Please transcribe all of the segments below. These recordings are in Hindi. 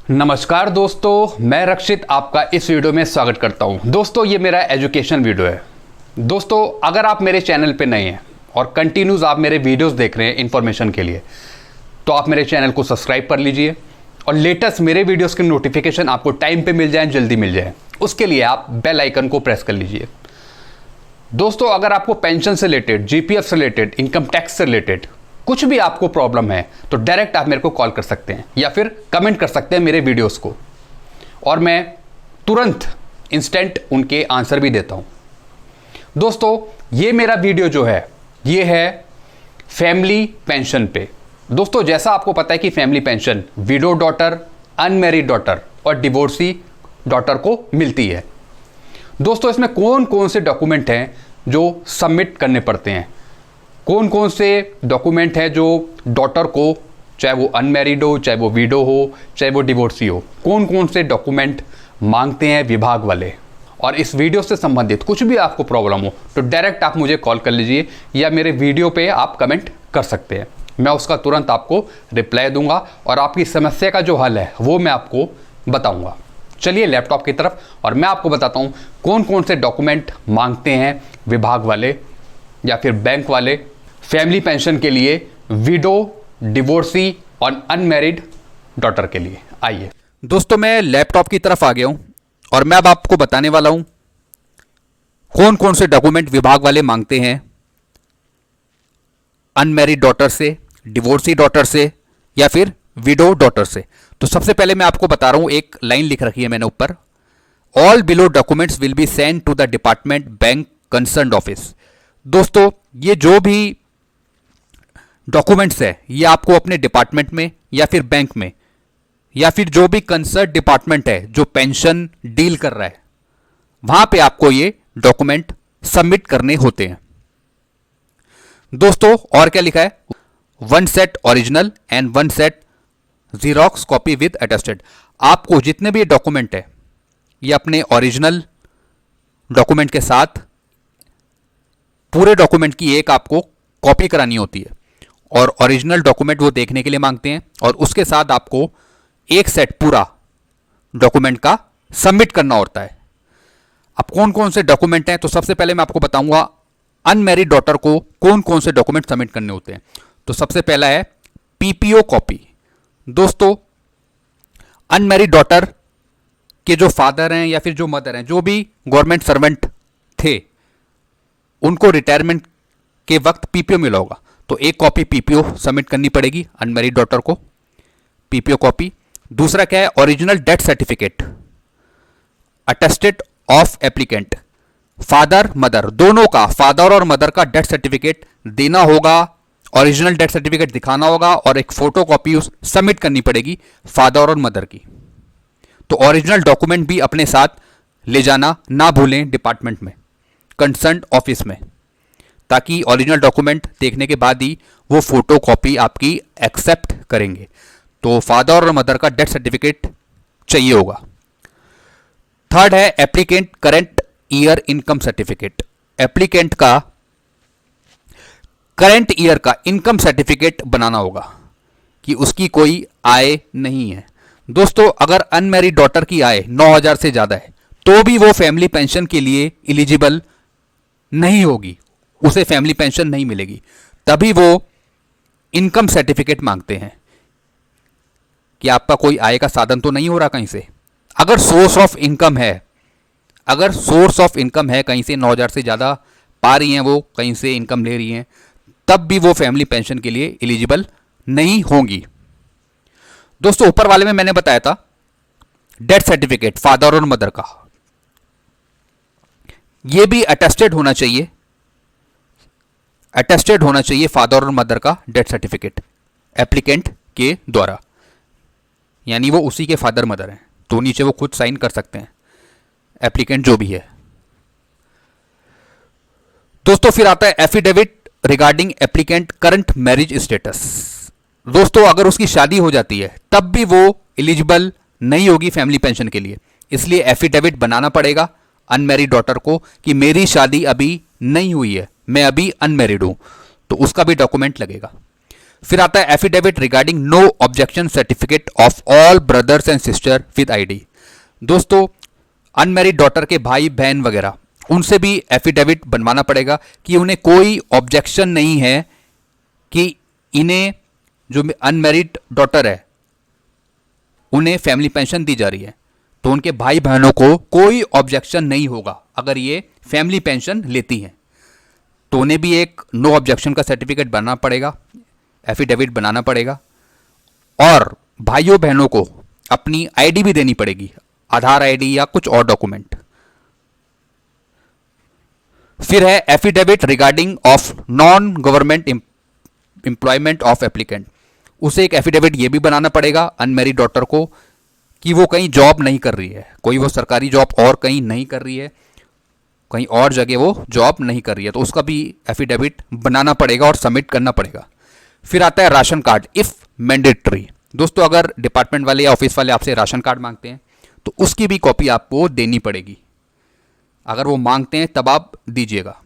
नमस्कार दोस्तों, मैं रक्षित आपका इस वीडियो में स्वागत करता हूं। दोस्तों, ये मेरा एजुकेशन वीडियो है। दोस्तों, अगर आप मेरे चैनल पे नए हैं और कंटिन्यूज आप मेरे वीडियोस देख रहे हैं इन्फॉर्मेशन के लिए, तो आप मेरे चैनल को सब्सक्राइब कर लीजिए और लेटेस्ट मेरे वीडियोस के नोटिफिकेशन आपको टाइम पे मिल जाए, जल्दी मिल जाए। उसके लिए आप बेल आइकन को प्रेस कर लीजिए। दोस्तों, अगर आपको पेंशन से रिलेटेड, जीपीएफ से रिलेटेड, इनकम टैक्स से रिलेटेड कुछ भी आपको प्रॉब्लम है तो डायरेक्ट आप मेरे को कॉल कर सकते हैं या फिर कमेंट कर सकते हैं मेरे वीडियोस को, और मैं तुरंत इंस्टेंट उनके आंसर भी देता हूं। दोस्तों, ये मेरा वीडियो जो है ये है फैमिली पेंशन पे। दोस्तों, जैसा आपको पता है कि family pension window daughter, unmarried daughter और डिवोर्सी डॉटर को मिलती है। दोस्तों, इसमें कौन कौन से डॉक्यूमेंट हैं जो सबमिट करने पड़ते हैं, कौन कौन से डॉक्यूमेंट हैं जो डॉटर को, चाहे वो अनमैरिड हो, चाहे वो विडो हो, चाहे वो डिवोर्सी हो, कौन कौन से डॉक्यूमेंट मांगते हैं विभाग वाले। और इस वीडियो से संबंधित कुछ भी आपको प्रॉब्लम हो तो डायरेक्ट आप मुझे कॉल कर लीजिए या मेरे वीडियो पे आप कमेंट कर सकते हैं। मैं उसका तुरंत आपको रिप्लाई दूंगा और आपकी समस्या का जो हल है वो मैं आपको बताऊंगा। चलिए लैपटॉप की तरफ और मैं आपको बताता हूँ कौन कौन से डॉक्यूमेंट मांगते हैं विभाग वाले या फिर बैंक वाले फैमिली पेंशन के लिए, विडो, डिवोर्सी और अनमैरिड डॉटर के लिए। आइए दोस्तों, मैं लैपटॉप की तरफ आ गया हूं और मैं अब आपको बताने वाला हूं कौन कौन से डॉक्यूमेंट विभाग वाले मांगते हैं अनमैरिड डॉटर से, डिवोर्सी डॉटर से या फिर विडो डॉटर से। तो सबसे पहले मैं आपको बता रहा हूं, एक लाइन लिख रखी है मैंने ऊपर, all below documents will be send to the department bank concerned office. दोस्तों, ये जो भी डॉक्यूमेंट्स है ये आपको अपने डिपार्टमेंट में या फिर बैंक में या फिर जो भी कंसर्न डिपार्टमेंट है जो पेंशन डील कर रहा है वहां पे आपको ये डॉक्यूमेंट सबमिट करने होते हैं। दोस्तों, और क्या लिखा है, 1 set original and 1 set xerox copy with attested. आपको जितने भी डॉक्यूमेंट है ये अपने ओरिजिनल डॉक्यूमेंट के साथ पूरे डॉक्यूमेंट की एक आपको कॉपी करानी होती है और ओरिजिनल डॉक्यूमेंट वो देखने के लिए मांगते हैं और उसके साथ आपको एक सेट पूरा डॉक्यूमेंट का सबमिट करना होता है। अब कौन कौन से डॉक्यूमेंट हैं, तो सबसे पहले मैं आपको बताऊंगा अनमैरिड डॉटर को कौन कौन से डॉक्यूमेंट सबमिट करने होते हैं। तो सबसे पहला है पीपीओ कॉपी। दोस्तों, अनमैरिड डॉटर के जो फादर हैं या फिर जो मदर हैं, जो भी गवर्नमेंट सर्वेंट थे, उनको रिटायरमेंट के वक्त पीपीओ मिला होगा, तो एक कॉपी पीपीओ सबमिट करनी पड़ेगी अनमैरिड डॉटर को, पीपीओ कॉपी। दूसरा क्या है, original death certificate attested of applicant, father mother दोनों का, फादर और मदर का डेथ सर्टिफिकेट देना होगा, ओरिजिनल डेथ सर्टिफिकेट दिखाना होगा और एक फोटो कॉपी उस सबमिट करनी पड़ेगी फादर और मदर की। तो ओरिजिनल डॉक्यूमेंट भी अपने साथ ले जाना ना भूलें डिपार्टमेंट में, कंसर्न ऑफिस में, ताकि ओरिजिनल डॉक्यूमेंट देखने के बाद ही वो फोटो कॉपी आपकी एक्सेप्ट करेंगे। तो फादर और मदर का डेथ सर्टिफिकेट चाहिए होगा। थर्ड है applicant current year income certificate. Applicant का करंट ईयर का इनकम सर्टिफिकेट बनाना होगा कि उसकी कोई आय नहीं है। दोस्तों, अगर अनमैरिड डॉटर की आय 9,000 से ज़्यादा है तो भी वो फैमिली पेंशन के लिए एलिजिबल नहीं होगी, उसे फैमिली पेंशन नहीं मिलेगी। तभी वो इनकम सर्टिफिकेट मांगते हैं कि आपका कोई आय का साधन तो नहीं हो रहा कहीं से। अगर सोर्स ऑफ इनकम है, अगर सोर्स ऑफ इनकम है कहीं से, 9,000 से ज़्यादा पा रही हैं वो, कहीं से इनकम ले रही हैं, तब भी वो फैमिली पेंशन के लिए एलिजिबल नहीं होंगी। दोस्तों, ऊपर वाले में मैंने बताया था डेथ सर्टिफिकेट फादर और मदर का, ये भी अटेस्टेड होना चाहिए, अटेस्टेड होना चाहिए फादर और मदर का डेथ सर्टिफिकेट एप्लीकेंट के द्वारा, यानी वो उसी के फादर मदर हैं तो नीचे वो खुद साइन कर सकते हैं, एप्लीकेंट जो भी है। दोस्तों, फिर आता है affidavit regarding applicant current marriage status. दोस्तों, अगर उसकी शादी हो जाती है तब भी वो एलिजिबल नहीं होगी फैमिली पेंशन के लिए, इसलिए एफिडेविट बनाना पड़ेगा अनमैरिड डॉटर को कि मेरी शादी अभी नहीं हुई है, मैं अभी अनमैरिड हूं, तो उसका भी डॉक्यूमेंट लगेगा। फिर आता है affidavit regarding no objection certificate of all brothers and sister with ID. दोस्तों अनमैरिड डॉटर के भाई बहन वगैरह उनसे भी एफिडेविट बनवाना पड़ेगा कि उन्हें कोई ऑब्जेक्शन नहीं है कि इन्हें जो अनमैरिड डॉटर है उन्हें फैमिली पेंशन दी जा रही है, तो उनके भाई बहनों को कोई ऑब्जेक्शन नहीं होगा अगर ये फैमिली पेंशन लेती हैं। तो उन्हें भी एक नो ऑब्जेक्शन का सर्टिफिकेट बनाना पड़ेगा, एफिडेविट बनाना पड़ेगा। और भाइयों बहनों को अपनी आईडी भी देनी पड़ेगी, आधार आईडी या कुछ और डॉक्यूमेंट। फिर है affidavit regarding of non government employment of applicant. उसे एक एफिडेविट ये भी बनाना पड़ेगा अनमैरिड डॉटर को कि वो कहीं जॉब नहीं कर रही है, कोई वो सरकारी जॉब और कहीं नहीं कर रही है, कहीं और जगह वो जॉब नहीं कर रही है, तो उसका भी एफिडेविट बनाना पड़ेगा और सबमिट करना पड़ेगा। फिर आता है राशन कार्ड इफ मैंडेटरी। दोस्तों अगर डिपार्टमेंट वाले या ऑफिस वाले आपसे राशन कार्ड मांगते हैं तो उसकी भी कॉपी आपको देनी पड़ेगी, अगर वो मांगते हैं तब आप दीजिएगा।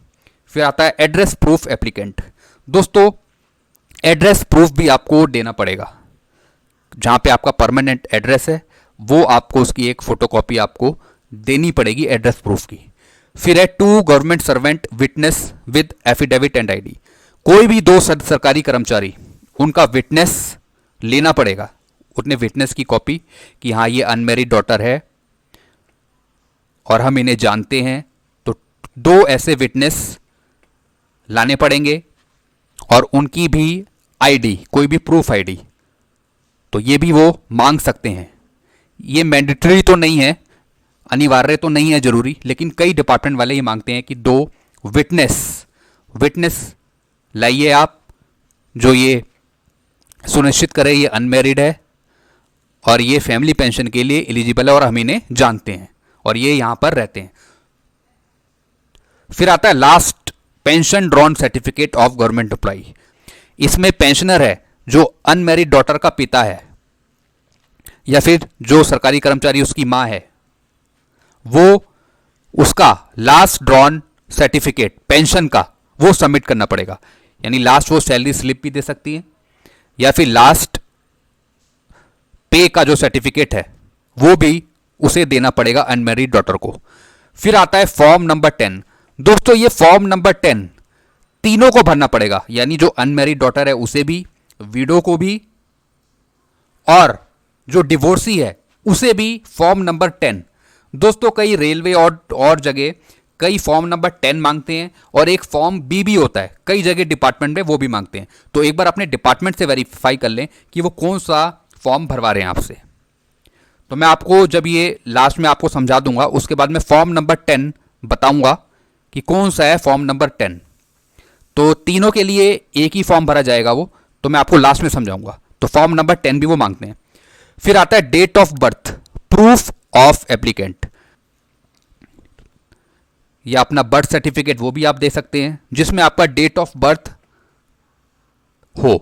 फिर आता है एड्रेस प्रूफ एप्लीकेंट। दोस्तों एड्रेस प्रूफ भी आपको देना पड़ेगा, जहाँ पे आपका परमानेंट एड्रेस है वो आपको उसकी एक फोटोकॉपी आपको देनी पड़ेगी एड्रेस प्रूफ की। फिर है two government servant witness with affidavit and ID. कोई भी दो सरकारी कर्मचारी उनका विटनेस लेना पड़ेगा, उतने विटनेस की कॉपी कि हाँ ये अनमैरिड डॉटर है और हम इन्हें जानते हैं, तो दो ऐसे विटनेस लाने पड़ेंगे और उनकी भी आईडी, कोई भी प्रूफ आईडी, तो ये भी वो मांग सकते हैं। ये मैंडेटरी तो नहीं है, अनिवार्य तो नहीं है जरूरी, लेकिन कई डिपार्टमेंट वाले ये मांगते हैं कि दो विटनेस लाइए आप जो ये सुनिश्चित करे ये अनमैरिड है और ये फैमिली पेंशन के लिए एलिजिबल है और हम इन्हें जानते हैं और ये यहां पर रहते हैं। फिर आता है last pension drawn certificate of government employee. इसमें पेंशनर है जो अनमैरिड डॉटर का पिता है या फिर जो सरकारी कर्मचारी उसकी मां है, वो उसका लास्ट ड्रॉन सर्टिफिकेट पेंशन का वो सबमिट करना पड़ेगा। यानी लास्ट वो सैलरी स्लिप भी दे सकती है या फिर लास्ट पे का जो सर्टिफिकेट है वो भी उसे देना पड़ेगा अनमैरिड डॉटर को। फिर आता है फॉर्म नंबर 10। दोस्तों ये फॉर्म नंबर 10 तीनों को भरना पड़ेगा, यानी जो अनमैरिड डॉटर है उसे भी, विडो को भी और जो डिवोर्सी है उसे भी फॉर्म नंबर 10। दोस्तों कई रेलवे और जगह कई फॉर्म नंबर 10 मांगते हैं और एक फॉर्म बी भी होता है, कई जगह डिपार्टमेंट में वो भी मांगते हैं। तो एक बार अपने डिपार्टमेंट से वेरीफाई कर लें कि वो कौन सा फॉर्म भरवा रहे हैं आपसे। तो मैं आपको जब ये लास्ट में आपको समझा दूंगा उसके बाद मैं फॉर्म नंबर 10 बताऊंगा कि कौन सा है फॉर्म नंबर 10। तो तीनों के लिए एक ही फॉर्म भरा जाएगा वो, तो मैं आपको लास्ट में समझाऊंगा। तो फॉर्म नंबर 10 भी वो मांगते हैं। फिर आता है date of birth proof of applicant, या अपना बर्थ सर्टिफिकेट वो भी आप दे सकते हैं जिसमें आपका डेट ऑफ बर्थ हो,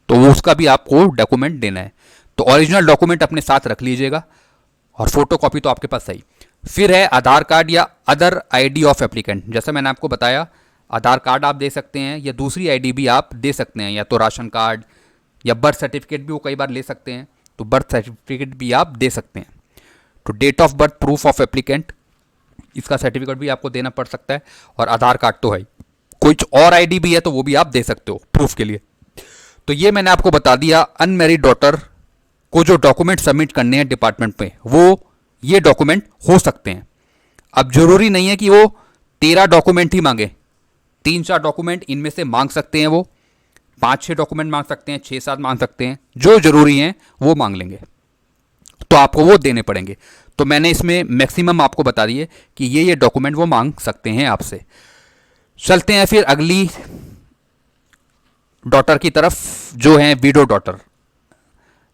तो वो उसका भी आपको डॉक्यूमेंट देना है। तो ओरिजिनल डॉक्यूमेंट अपने साथ रख लीजिएगा और फोटो कॉपी तो आपके पास सही। फिर है आधार कार्ड या अदर आईडी ऑफ एप्लीकेंट। जैसा मैंने आपको बताया आधार कार्ड आप दे सकते हैं या दूसरी आईडी भी आप दे सकते हैं, या तो राशन कार्ड या बर्थ सर्टिफिकेट भी वो कई बार ले सकते हैं, तो बर्थ सर्टिफिकेट भी आप दे सकते हैं। तो date of birth proof of applicant इसका सर्टिफिकेट भी आपको देना पड़ सकता है और आधार कार्ड तो है, कुछ और आईडी भी है तो वो भी आप दे सकते हो प्रूफ के लिए। तो ये मैंने आपको बता दिया अनमैरिड डॉटर को जो डॉक्यूमेंट सबमिट करने हैं डिपार्टमेंट में वो ये डॉक्यूमेंट हो सकते हैं। अब जरूरी नहीं है कि वो 13 डॉक्यूमेंट ही मांगे, 3-4 डॉक्यूमेंट इनमें से मांग सकते हैं, वो 5-6 डॉक्यूमेंट मांग सकते हैं, 6-7 मांग सकते हैं, जो जरूरी हैं वो मांग लेंगे तो आपको वो देने पड़ेंगे। तो मैंने इसमें मैक्सिमम आपको बता दिए कि ये डॉक्यूमेंट वो मांग सकते हैं आपसे। चलते हैं फिर अगली डॉटर की तरफ जो है विडो डॉटर।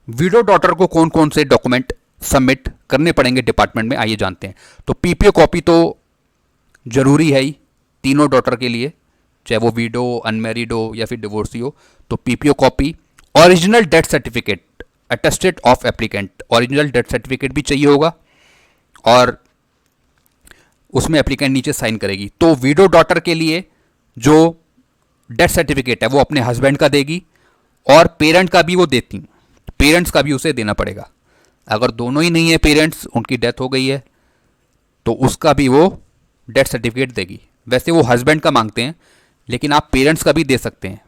विडो डॉटर को कौन कौन से डॉक्यूमेंट सबमिट करने पड़ेंगे डिपार्टमेंट में, आइए जानते हैं। तो पीपीओ कॉपी तो जरूरी है ही तीनों डॉटर के लिए, चाहे वो विडो, अनमैरिड हो या फिर डिवोर्सी हो। तो PPO copy, original death certificate attested of applicant, original death certificate भी चाहिए होगा और उसमें एप्लीकेंट नीचे साइन करेगी। तो विडो डॉटर के लिए जो डेथ सर्टिफिकेट है वो अपने हस्बैंड का देगी और पेरेंट का भी वो देती, पेरेंट्स का भी उसे देना पड़ेगा। अगर दोनों ही नहीं है पेरेंट्स, उनकी डेथ हो गई है, तो उसका भी वो डेथ सर्टिफिकेट देगी। वैसे वो हस्बैंड का मांगते हैं, लेकिन आप पेरेंट्स का भी दे सकते हैं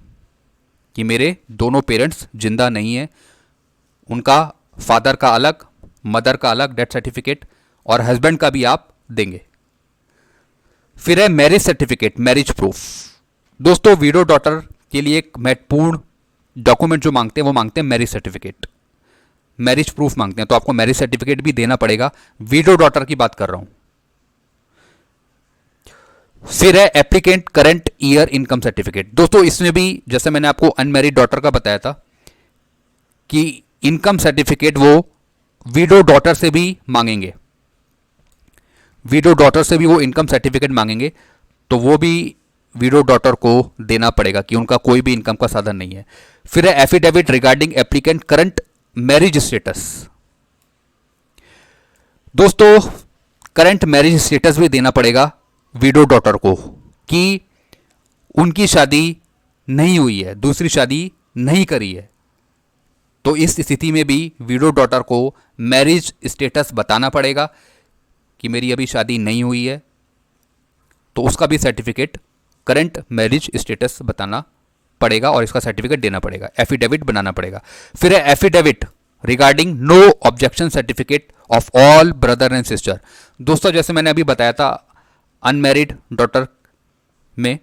कि मेरे दोनों पेरेंट्स जिंदा नहीं है, उनका फादर का अलग, मदर का अलग डेथ सर्टिफिकेट, और हस्बैंड का भी आप देंगे। फिर है मैरिज सर्टिफिकेट, मैरिज प्रूफ। दोस्तों विडो डॉटर के लिए एक महत्वपूर्ण डॉक्यूमेंट जो मांगते हैं वो मांगते हैं मैरिज सर्टिफिकेट, मैरिज प्रूफ मांगते हैं, तो आपको मैरिज सर्टिफिकेट भी देना पड़ेगा। विडो डॉटर की बात कर रहा हूं। फिर है applicant current year income certificate. दोस्तों इसमें भी जैसे मैंने आपको अनमैरिड डॉटर का बताया था कि इनकम सर्टिफिकेट वो विडो डॉटर से भी मांगेंगे, विडो डॉटर से भी वो इनकम सर्टिफिकेट मांगेंगे, तो वो भी विडो डॉटर को देना पड़ेगा कि उनका कोई भी इनकम का साधन नहीं है। फिर है affidavit regarding applicant current marriage status. दोस्तों करंट मैरिज स्टेटस भी देना पड़ेगा विडो डॉटर को कि उनकी शादी नहीं हुई है, दूसरी शादी नहीं करी है। तो इस स्थिति में भी विडो डॉटर को मैरिज स्टेटस बताना पड़ेगा कि मेरी अभी शादी नहीं हुई है, तो उसका भी सर्टिफिकेट करंट मैरिज स्टेटस बताना पड़ेगा और इसका सर्टिफिकेट देना पड़ेगा, एफिडेविट बनाना पड़ेगा। फिर है affidavit regarding no objection certificate of all brother and sister. दोस्तों जैसे मैंने अभी बताया था अनमैरिड डॉटर में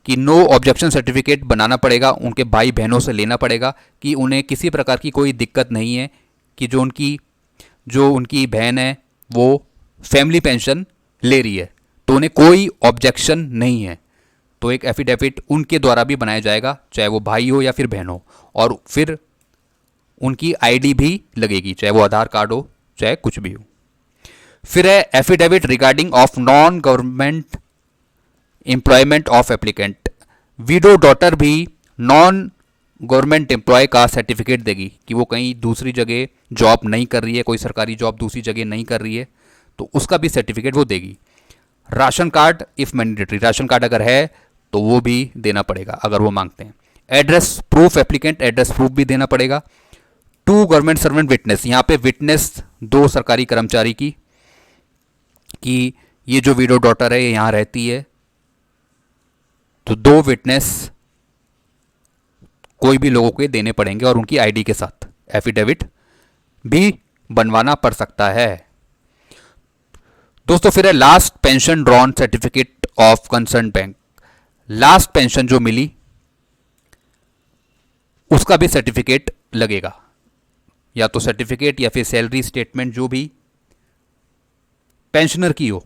कि नो ऑब्जेक्शन सर्टिफिकेट बनाना पड़ेगा, उनके भाई बहनों से लेना पड़ेगा कि उन्हें किसी प्रकार की कोई दिक्कत नहीं है, कि जो उनकी बहन है वो फैमिली पेंशन ले रही है, तो उन्हें कोई ऑब्जेक्शन नहीं है। तो एक एफिडेविट उनके द्वारा भी बनाया जाएगा, चाहे वो भाई हो या फिर बहन हो, और फिर उनकी आईडी भी लगेगी, चाहे वो आधार कार्ड हो चाहे कुछ भी हो। फिर है affidavit regarding of non government employment of applicant. Window daughter भी नॉन गवर्नमेंट एम्प्लॉय का सर्टिफिकेट देगी कि वो कहीं दूसरी जगह जॉब नहीं कर रही है, कोई सरकारी जॉब दूसरी जगह नहीं कर रही है, तो उसका भी सर्टिफिकेट वो देगी। Ration card if mandatory, ration card अगर है तो वो भी देना पड़ेगा अगर वो मांगते हैं। Address proof, applicant address proof भी देना पड़ेगा। टू गवर्नमेंट सर्वेंट विटनेस, यहाँ पे विटनेस दो सरकारी कर्मचारी की कि ये जो विडो डॉटर है ये यहाँ रहती है, तो दो विटनेस कोई भी लोगों के देने पड़ेंगे और उनकी आईडी के साथ एफिडेविट भी बनवाना पड़ सकता है। दोस्तों फिर है last pension drawn certificate of concern bank. Last pension जो मिली उसका भी सर्टिफिकेट लगेगा, या तो सर्टिफिकेट या फिर सैलरी स्टेटमेंट जो भी पेंशनर की हो,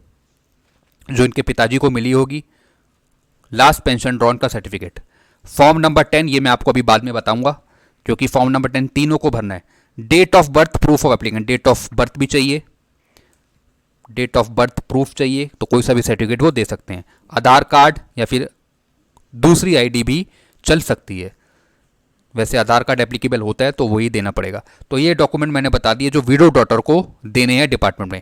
जो इनके पिताजी को मिली होगी, लास्ट पेंशन ड्रॉन का सर्टिफिकेट। फॉर्म नंबर 10 ये मैं आपको अभी बाद में बताऊंगा, क्योंकि फॉर्म नंबर 10 तीनों को भरना है। Date of birth proof of applicant, date of birth भी चाहिए, डेट ऑफ बर्थ प्रूफ चाहिए, तो कोई सा भी सर्टिफिकेट वो दे सकते हैं। आधार कार्ड या फिर दूसरी आईडी भी चल सकती है, वैसे आधार कार्ड एप्लीकेबल होता है तो वही देना पड़ेगा। तो ये डॉक्यूमेंट मैंने बता दिए जो विडो डॉटर को देने हैं डिपार्टमेंट में।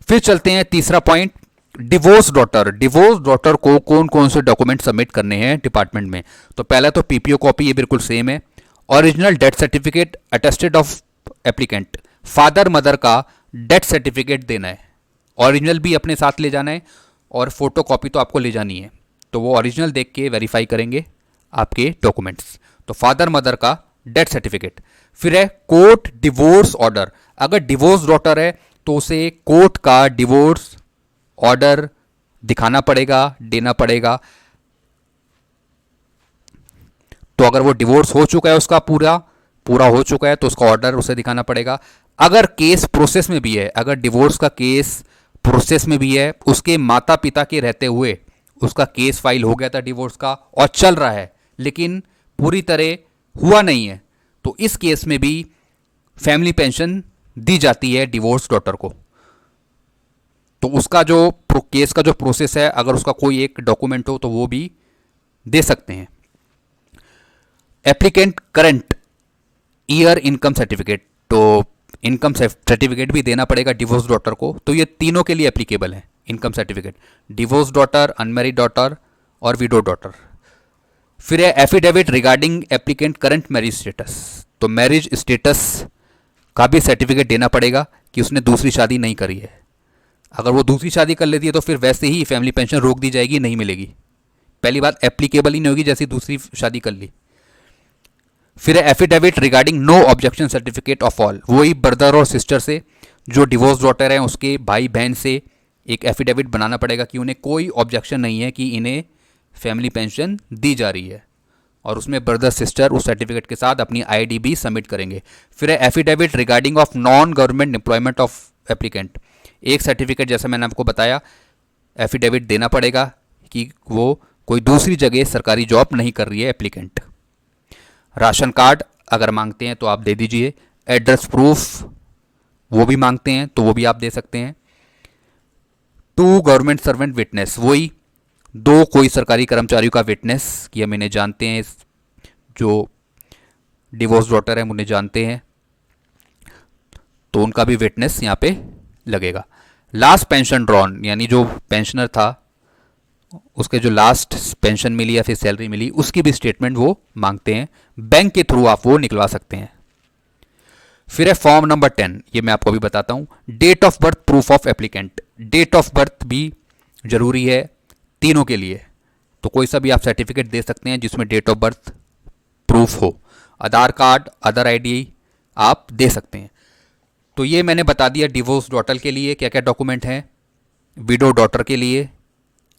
फिर चलते हैं तीसरा point, divorce daughter. Divorce daughter को कौन कौन से डॉक्यूमेंट सबमिट करने हैं डिपार्टमेंट में? तो पहला तो पीपीओ कॉपी, ये बिल्कुल सेम है। Original death certificate attested of applicant, father mother का डेथ सर्टिफिकेट देना है, ओरिजिनल भी अपने साथ ले जाना है और फोटो कॉपी तो आपको ले जानी है, तो वो ओरिजिनल देख के वेरीफाई करेंगे आपके डॉक्यूमेंट्स। तो फादर मदर का डेथ सर्टिफिकेट। फिर है कोर्ट डिवोर्स ऑर्डर, अगर डिवोर्स डॉटर है तो उसे कोर्ट का डिवोर्स ऑर्डर दिखाना पड़ेगा, देना पड़ेगा। तो अगर वो डिवोर्स हो चुका है, उसका पूरा हो चुका है, तो उसका ऑर्डर उसे दिखाना पड़ेगा। अगर केस प्रोसेस में भी है, अगर डिवोर्स का केस प्रोसेस में भी है, उसके माता पिता के रहते हुए उसका केस फाइल हो गया था डिवोर्स का और चल रहा है लेकिन पूरी तरह हुआ नहीं है, तो इस केस में भी फैमिली पेंशन दी जाती है डिवोर्स डॉटर को। तो उसका जो केस का जो प्रोसेस है, अगर उसका कोई एक डॉक्यूमेंट हो तो वो भी दे सकते हैं। Applicant current year income certificate, तो इनकम सर्टिफिकेट भी देना पड़ेगा डिवोर्स डॉटर को। तो ये तीनों के लिए एप्लीकेबल है income certificate, divorce daughter, unmarried daughter और विडो डॉटर। फिर है affidavit regarding applicant current marriage status. तो मैरिज स्टेटस का भी सर्टिफिकेट देना पड़ेगा कि उसने दूसरी शादी नहीं करी है। अगर वो दूसरी शादी कर लेती है तो फिर वैसे ही फैमिली पेंशन रोक दी जाएगी, नहीं मिलेगी। पहली बात एप्लीकेबल ही नहीं होगी जैसी दूसरी शादी कर ली। फिर है affidavit regarding no objection certificate of all. वही ब्रदर और सिस्टर से, जो डिवोर्स डॉटर हैं उसके भाई बहन से एक एफिडेविट बनाना पड़ेगा कि उन्हें कोई ऑब्जेक्शन नहीं है कि इन्हें फैमिली पेंशन दी जा रही है, और उसमें ब्रदर सिस्टर उस सर्टिफिकेट के साथ अपनी आईडी भी सबमिट करेंगे। फिर है affidavit regarding of non government employment of applicant. एक सर्टिफिकेट जैसा मैंने आपको बताया एफिडेविट देना पड़ेगा कि वो कोई दूसरी जगह सरकारी जॉब नहीं कर रही है एप्लीकेंट। राशन कार्ड अगर मांगते हैं तो आप दे दीजिए। एड्रेस प्रूफ वो भी मांगते हैं तो वो भी आप दे सकते हैं। टू गवर्नमेंट सर्वेंट विटनेस, वही दो कोई सरकारी कर्मचारियों का विटनेस कि हम इन्हें जानते हैं, जो डिवोर्स डॉटर है उन्हें जानते हैं, तो उनका भी विटनेस यहाँ पे लगेगा। लास्ट पेंशन ड्रॉन, यानी जो पेंशनर था उसके जो लास्ट पेंशन मिली या फिर सैलरी मिली उसकी भी स्टेटमेंट वो मांगते हैं। बैंक के थ्रू आप वो निकलवा सकते हैं। फिर है फॉर्म नंबर 10, ये मैं आपको अभी बताता हूँ। Date of birth proof of applicant. Date of birth भी जरूरी है तीनों के लिए, तो कोई सा भी आप सर्टिफिकेट दे सकते हैं जिसमें डेट ऑफ बर्थ प्रूफ हो। आधार कार्ड, अदर आईडी आप दे सकते हैं। तो ये मैंने बता दिया डिवोर्स डॉटर के लिए क्या क्या डॉक्यूमेंट हैं, विडो डॉटर के लिए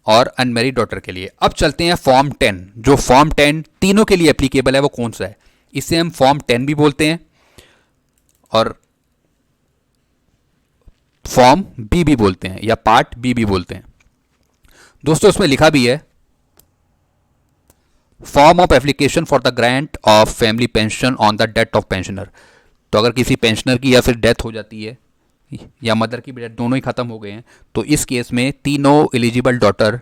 और अनमैरिड डॉटर के लिए। अब चलते हैं फॉर्म 10। जो फॉर्म 10 तीनों के लिए एप्लीकेबल है वो कौन सा है, इसे हम फॉर्म 10 भी बोलते हैं और फॉर्म बी भी बोलते हैं या पार्ट बी भी बोलते हैं। दोस्तों उसमें लिखा भी है form of application for the grant of family pension on the death of pensioner. तो अगर किसी पेंशनर की या फिर डेथ हो जाती है या मदर की भी डेथ, दोनों ही खत्म हो गए हैं, तो इस केस में तीनों एलिजिबल डॉटर,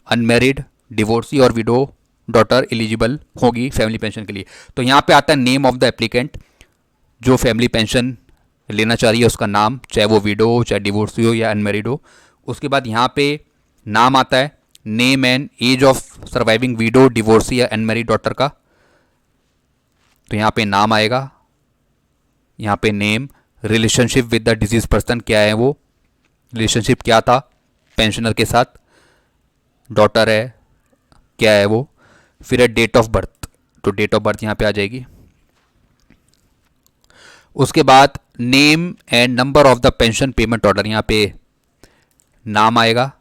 अनमैरिड, डिवोर्सी और विडो डॉटर एलिजिबल होगी फैमिली पेंशन के लिए। तो यहाँ पे आता है नेम ऑफ द एप्लीकेंट, जो फैमिली पेंशन लेना चाह रही है उसका नाम, चाहे वो विडो हो, चाहे डिवोर्सी हो या अनमैरिड हो। उसके बाद यहाँ पे नाम आता है, name and age of surviving widow, divorcee या अनमैरिड डॉटर का, तो यहाँ पे नाम आएगा। यहाँ पे name, relationship with the disease person, क्या है वो रिलेशनशिप क्या था पेंशनर के साथ, डॉटर है क्या है वो। फिर है डेट ऑफ बर्थ, तो डेट ऑफ बर्थ यहाँ पे आ जाएगी। उसके बाद name and number of the pension payment order, यहाँ पे नाम आएगा,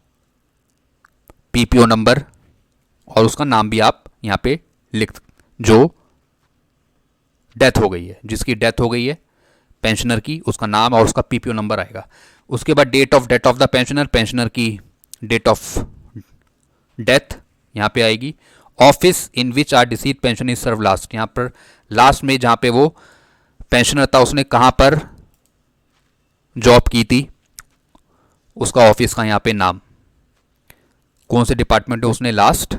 पीपीओ नंबर और उसका नाम भी आप यहाँ पे लिख, जो डेथ हो गई है, जिसकी डेथ हो गई है पेंशनर की, उसका नाम और उसका पीपीओ नंबर आएगा। उसके बाद date of death of the pensioner, pensioner की डेट ऑफ डेथ यहाँ पे आएगी। Office in which are disease pension is serve last, यहाँ पर लास्ट में जहाँ पे वो पेंशनर था उसने कहाँ पर जॉब की थी, उसका ऑफिस का यहाँ पे नाम, कौन से डिपार्टमेंट में उसने लास्ट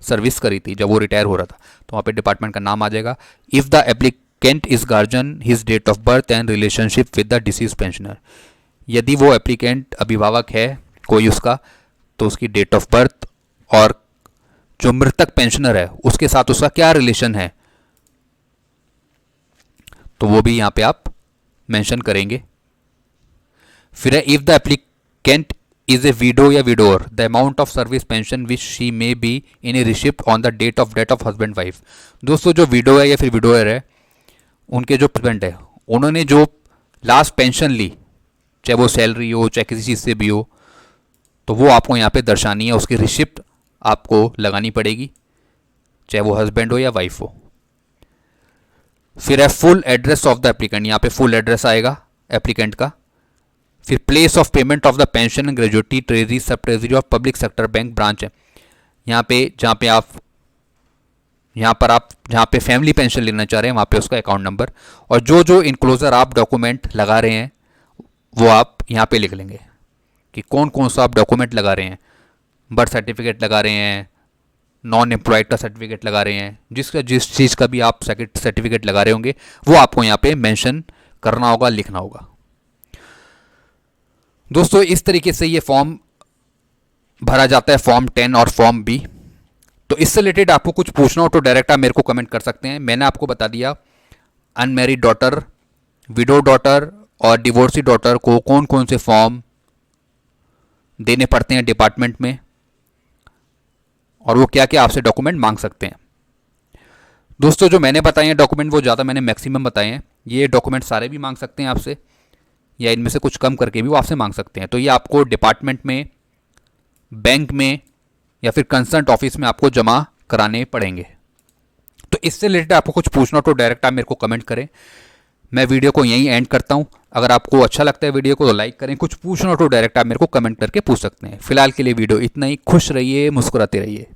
सर्विस करी थी जब वो रिटायर हो रहा था, तो वहाँ पे डिपार्टमेंट का नाम आ जाएगा। If the applicant is guardian, his date of birth and relationship with the disease pensioner, यदि वो एप्लीकेंट अभिभावक है कोई उसका, तो उसकी डेट ऑफ बर्थ और जो मृतक पेंशनर है उसके साथ उसका क्या रिलेशन है, तो वो भी यहाँ पे आप मेंशन करेंगे। फिर है if the applicant is a widow या widower, the amount of service pension which she may be in a receipt on the date of death of husband wife. दोस्तों जो विडो है या फिर विडोअर है, उनके जो हस्बैंड है उन्होंने जो लास्ट पेंशन ली, चाहे वो सैलरी हो चाहे किसी चीज़ से भी हो, तो वो आपको यहाँ पे दर्शानी है, उसकी रिसिप्ट आपको लगानी पड़ेगी, चाहे वो हस्बैंड हो या वाइफ हो। फिर है full address of the applicant, यहाँ पे फुल एड्रेस आएगा एप्लीकेंट का। फिर place of payment of the pension and gratuity, treasury, sub treasury of public sector bank branch है, यहाँ पे जहाँ पे फैमिली पेंशन लेना चाह रहे हैं वहाँ पे उसका अकाउंट नंबर, और जो जो इनक्लोजर आप डॉक्यूमेंट लगा रहे हैं वो आप यहाँ पे लिख लेंगे कि कौन कौन सा आप डॉक्यूमेंट लगा रहे हैं। बर्थ सर्टिफिकेट लगा रहे हैं, नॉन एम्प्लॉयड का सर्टिफिकेट लगा रहे हैं, जिस चीज़ का भी आप सर्टिफिकेट लगा रहे होंगे वो आपको यहाँ पे मेंशन करना होगा, लिखना होगा। दोस्तों इस तरीके से ये फॉर्म भरा जाता है, फॉर्म 10 और फॉर्म बी। तो इससे रिलेटेड आपको कुछ पूछना हो तो डायरेक्ट आप मेरे को कमेंट कर सकते हैं। मैंने आपको बता दिया अनमैरिड डॉटर, विडो डॉटर और डिवोर्सी डॉटर को कौन कौन से फॉर्म देने पड़ते हैं डिपार्टमेंट में, और वो क्या क्या आपसे डॉक्यूमेंट मांग सकते हैं। दोस्तों जो मैंने बताए हैं डॉक्यूमेंट वो ज़्यादा मैंने मैक्सिमम बताए हैं। ये डॉक्यूमेंट सारे भी मांग सकते हैं आपसे, या इनमें से कुछ कम करके भी वो आपसे मांग सकते हैं। तो ये आपको डिपार्टमेंट में, बैंक में या फिर कंसर्न ऑफिस में आपको जमा कराने पड़ेंगे। तो इससे रिलेटेड आपको कुछ पूछना हो तो डायरेक्ट आप मेरे को कमेंट करें। मैं वीडियो को यहीं एंड करता हूं। अगर आपको अच्छा लगता है वीडियो को तो लाइक करें, कुछ पूछना हो तो डायरेक्ट आप मेरे को कमेंट करके पूछ सकते हैं। फिलहाल के लिए वीडियो इतना ही। खुश रहिए, मुस्कुराते रहिए।